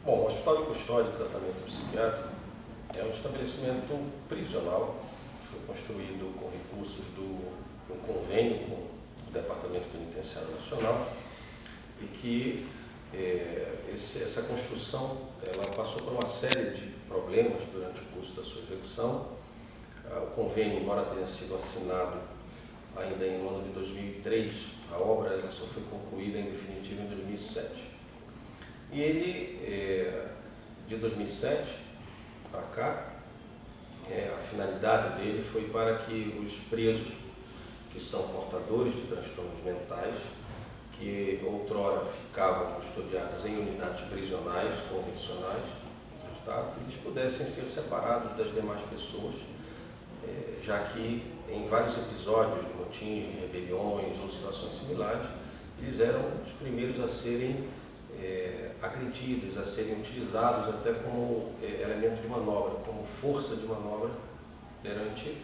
Bom, o Hospital de Custódia e Tratamento Psiquiátrico é um estabelecimento prisional que foi construído com recursos de um convênio com o Departamento Penitenciário Nacional e que essa construção ela passou por uma série de problemas durante o curso da sua execução. O convênio, embora tenha sido assinado ainda no ano de 2003, a obra ela só foi concluída em definitivo em 2007. E ele, de 2007 para cá, a finalidade dele foi para que os presos que são portadores de transtornos mentais, que outrora ficavam custodiados em unidades prisionais convencionais do Estado, eles pudessem ser separados das demais pessoas, já que em vários episódios de motins, de rebeliões ou situações similares, eles eram os primeiros a serem agredidos, a serem utilizados até como elemento de manobra, como força de manobra perante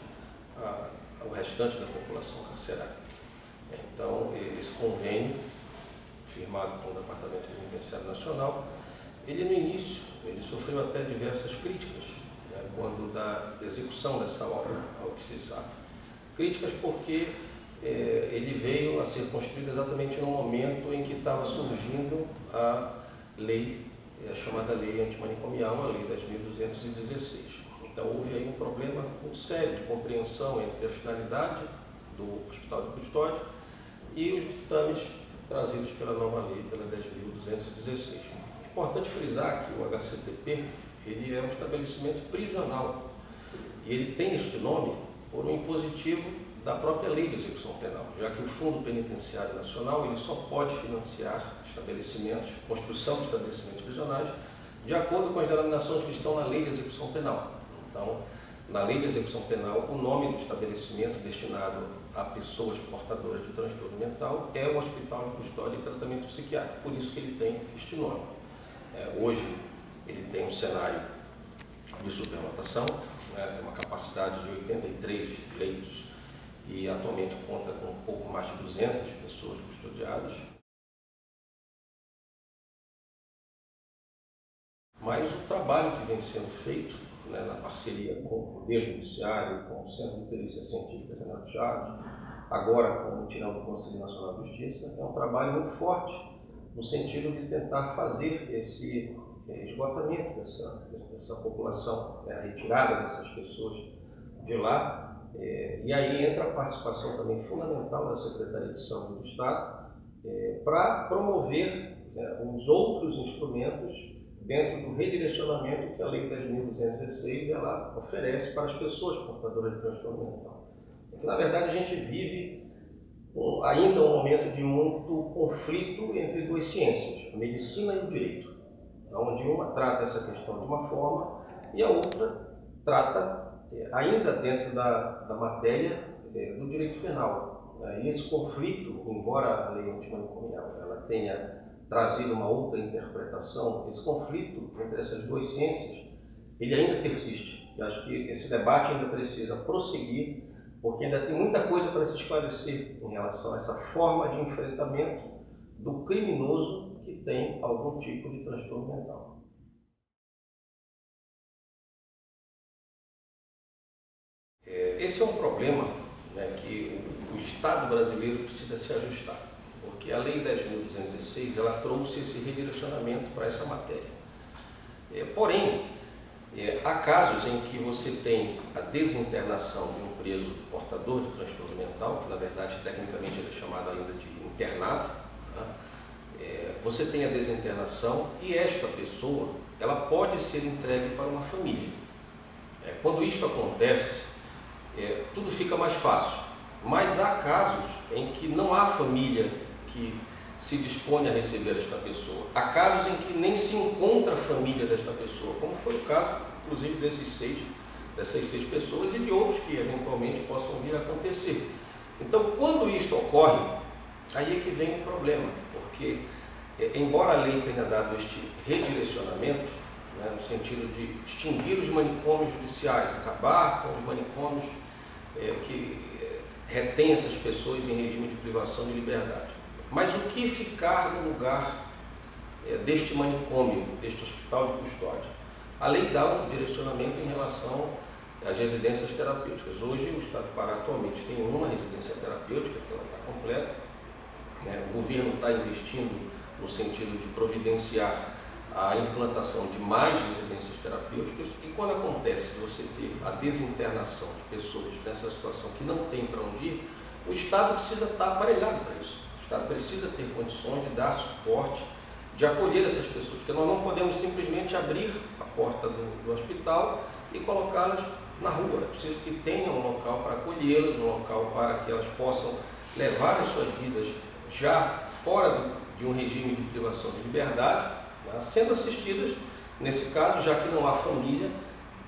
o restante da população carcerária. Então, esse convênio, firmado com o Departamento Penitenciário Nacional, ele no início, ele sofreu até diversas críticas, né, quando da execução dessa obra, ao que se sabe. Críticas porque ele veio a ser construído exatamente no momento em que estava surgindo a lei, a chamada lei antimanicomial, a lei 10.216. Então houve aí um problema muito sério de compreensão entre a finalidade do Hospital de Custódia e os ditames trazidos pela nova lei, pela 10.216. É importante frisar que o HCTP ele é um estabelecimento prisional e ele tem este nome por um impositivo da própria Lei de Execução Penal, já que o Fundo Penitenciário Nacional ele só pode financiar estabelecimentos, construção de estabelecimentos prisionais, de acordo com as denominações que estão na Lei de Execução Penal. Então, na Lei de Execução Penal, o nome do estabelecimento destinado a pessoas portadoras de transtorno mental é o Hospital de Custódia e Tratamento Psiquiátrico, por isso que ele tem este nome. Hoje, ele tem um cenário de superlotação, né, tem uma capacidade de 83 leitos, e atualmente conta com um pouco mais de 200 pessoas custodiadas. Mas o trabalho que vem sendo feito, né, na parceria com o Poder Judiciário, com o Centro de Perícia Científica Renato Chaves, agora com o mutirão do Conselho Nacional de Justiça, é um trabalho muito forte no sentido de tentar fazer esse esgotamento dessa população, a retirada dessas pessoas de lá. E aí entra a participação também fundamental da Secretaria de Saúde do Estado para promover os outros instrumentos dentro do redirecionamento que a Lei 10.216 ela oferece para as pessoas portadoras de transtorno mental. Porque, na verdade, a gente vive ainda um momento de muito conflito entre duas ciências, a medicina e o direito, onde uma trata essa questão de uma forma e a outra trata ainda dentro da matéria do direito penal. E esse conflito, embora a lei antimanicomial ela tenha trazido uma outra interpretação, esse conflito entre essas duas ciências, ele ainda persiste. Eu acho que esse debate ainda precisa prosseguir, porque ainda tem muita coisa para se esclarecer em relação a essa forma de enfrentamento do criminoso que tem algum tipo de transtorno mental. Esse é um problema, né, que o Estado brasileiro precisa se ajustar, porque a Lei 10.216 ela trouxe esse redirecionamento para essa matéria. Porém, há casos em que você tem a desinternação de um preso portador de transtorno mental, que na verdade tecnicamente ele é chamado ainda de internado, né? Você tem a desinternação e esta pessoa ela pode ser entregue para uma família. Quando isto acontece, tudo fica mais fácil, mas há casos em que não há família que se dispõe a receber esta pessoa. Há casos em que nem se encontra a família desta pessoa, como foi o caso, inclusive, dessas seis pessoas e de outros que eventualmente possam vir a acontecer. Então, quando isto ocorre, aí é que vem o problema, porque, embora a lei tenha dado este redirecionamento, né, no sentido de extinguir os manicômios judiciais, acabar com os manicômios que retêm essas pessoas em regime de privação de liberdade. Mas o que ficar no lugar deste manicômio, deste hospital de custódia. A lei dá um direcionamento em relação às residências terapêuticas. Hoje, o Estado do Pará atualmente tem uma residência terapêutica, que ela está completa. O governo está investindo no sentido de providenciar a implantação de mais residências terapêuticas, e quando acontece você ter a desinternação de pessoas nessa situação que não tem para onde ir, o Estado precisa estar aparelhado para isso. O Estado precisa ter condições de dar suporte, de acolher essas pessoas, porque nós não podemos simplesmente abrir a porta do hospital e colocá-las na rua. É preciso que tenha um local para acolhê-las, um local para que elas possam levar as suas vidas já fora de um regime de privação de liberdade, sendo assistidas, nesse caso, já que não há família,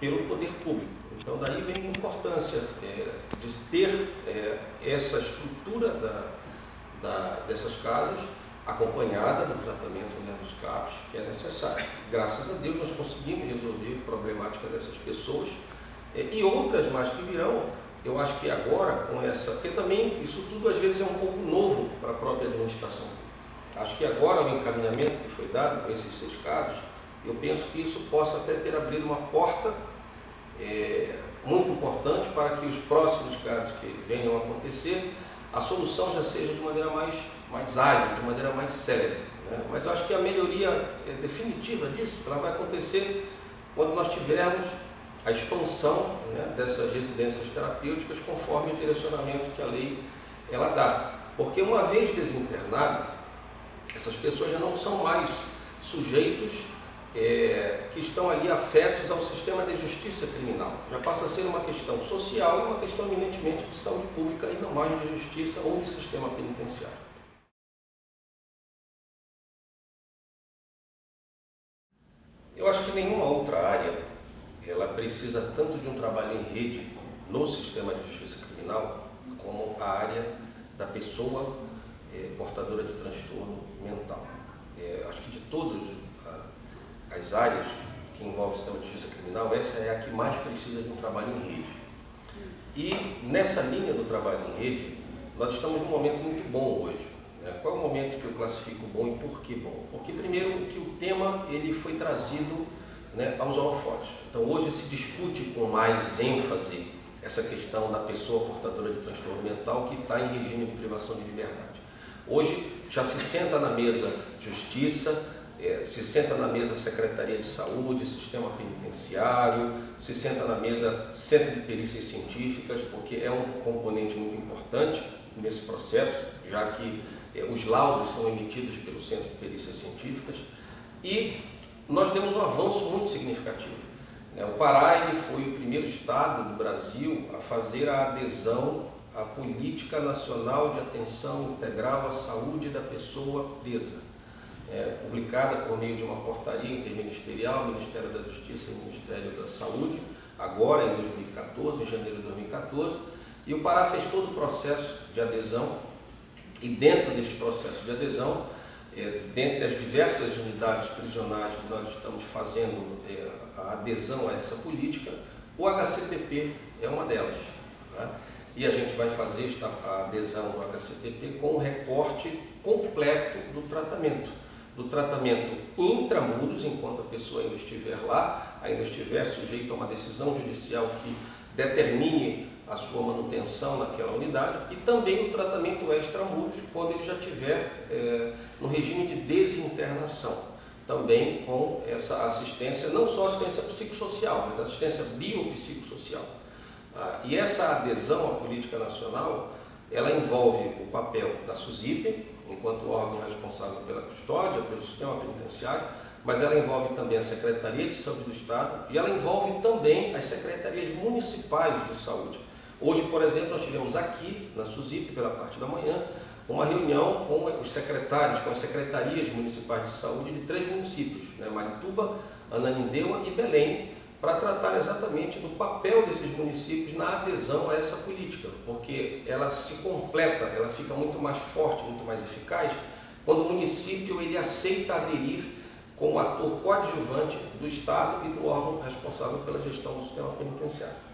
pelo poder público. Então, daí vem a importância de ter essa estrutura dessas casas acompanhada do tratamento dos CAPs, que é necessário. Graças a Deus, nós conseguimos resolver a problemática dessas pessoas e outras mais que virão. Eu acho que agora, com essa... Porque também isso tudo, às vezes, é um pouco novo para a própria administração. Acho que agora o encaminhamento que foi dado com esses 6 casos, eu penso que isso possa até ter abrido uma porta muito importante para que os próximos casos que venham a acontecer, a solução já seja de maneira mais ágil, de maneira mais célere. Mas eu acho que a melhoria definitiva disso, ela vai acontecer quando nós tivermos a expansão dessas residências terapêuticas conforme o direcionamento que a lei ela dá. Porque uma vez desinternado, essas pessoas já não são mais sujeitos que estão ali afetos ao sistema de justiça criminal. Já passa a ser uma questão social e uma questão eminentemente de saúde pública e não mais de justiça ou de sistema penitenciário. Eu acho que nenhuma outra área ela precisa tanto de um trabalho em rede no sistema de justiça criminal como a área da pessoa portadora de transtorno mental. Acho que de todas as áreas que envolvem o sistema de justiça criminal, essa é a que mais precisa de um trabalho em rede. E nessa linha do trabalho em rede, nós estamos num momento muito bom hoje. Qual é o momento que eu classifico bom e por que bom? Porque primeiro que o tema ele foi trazido aos holofotes. Então hoje se discute com mais ênfase essa questão da pessoa portadora de transtorno mental que está em regime de privação de liberdade. Hoje já se senta na mesa Justiça, se senta na mesa Secretaria de Saúde, Sistema Penitenciário, se senta na mesa Centro de Perícias Científicas, porque é um componente muito importante nesse processo, já que os laudos são emitidos pelo Centro de Perícias Científicas, e nós demos um avanço muito significativo. O Pará ele foi o primeiro estado do Brasil a fazer a adesão à Política Nacional de Atenção Integral à Saúde da Pessoa Presa, publicada por meio de uma portaria interministerial, Ministério da Justiça e Ministério da Saúde, agora em 2014, em janeiro de 2014, e o Pará fez todo o processo de adesão, e dentro deste processo de adesão, dentre as diversas unidades prisionais que nós estamos fazendo a adesão a essa política, o HCTP é uma delas. E a gente vai fazer a adesão do HCTP com um recorte completo do tratamento intramuros, enquanto a pessoa ainda estiver lá, ainda estiver sujeita a uma decisão judicial que determine a sua manutenção naquela unidade, e também o tratamento extramuros, quando ele já estiver no regime de desinternação, também com essa assistência, não só assistência psicossocial, mas assistência biopsicossocial. E essa adesão à política nacional, ela envolve o papel da SUSIP, enquanto órgão responsável pela custódia, pelo sistema penitenciário, mas ela envolve também a Secretaria de Saúde do Estado e ela envolve também as secretarias municipais de saúde. Hoje, por exemplo, nós tivemos aqui, na SUSIP, pela parte da manhã, uma reunião com os secretários, com as secretarias municipais de saúde de 3 municípios, Marituba, Ananindeua e Belém, para tratar exatamente do papel desses municípios na adesão a essa política, porque ela se completa, ela fica muito mais forte, muito mais eficaz, quando o município ele aceita aderir como ator coadjuvante do Estado e do órgão responsável pela gestão do sistema penitenciário.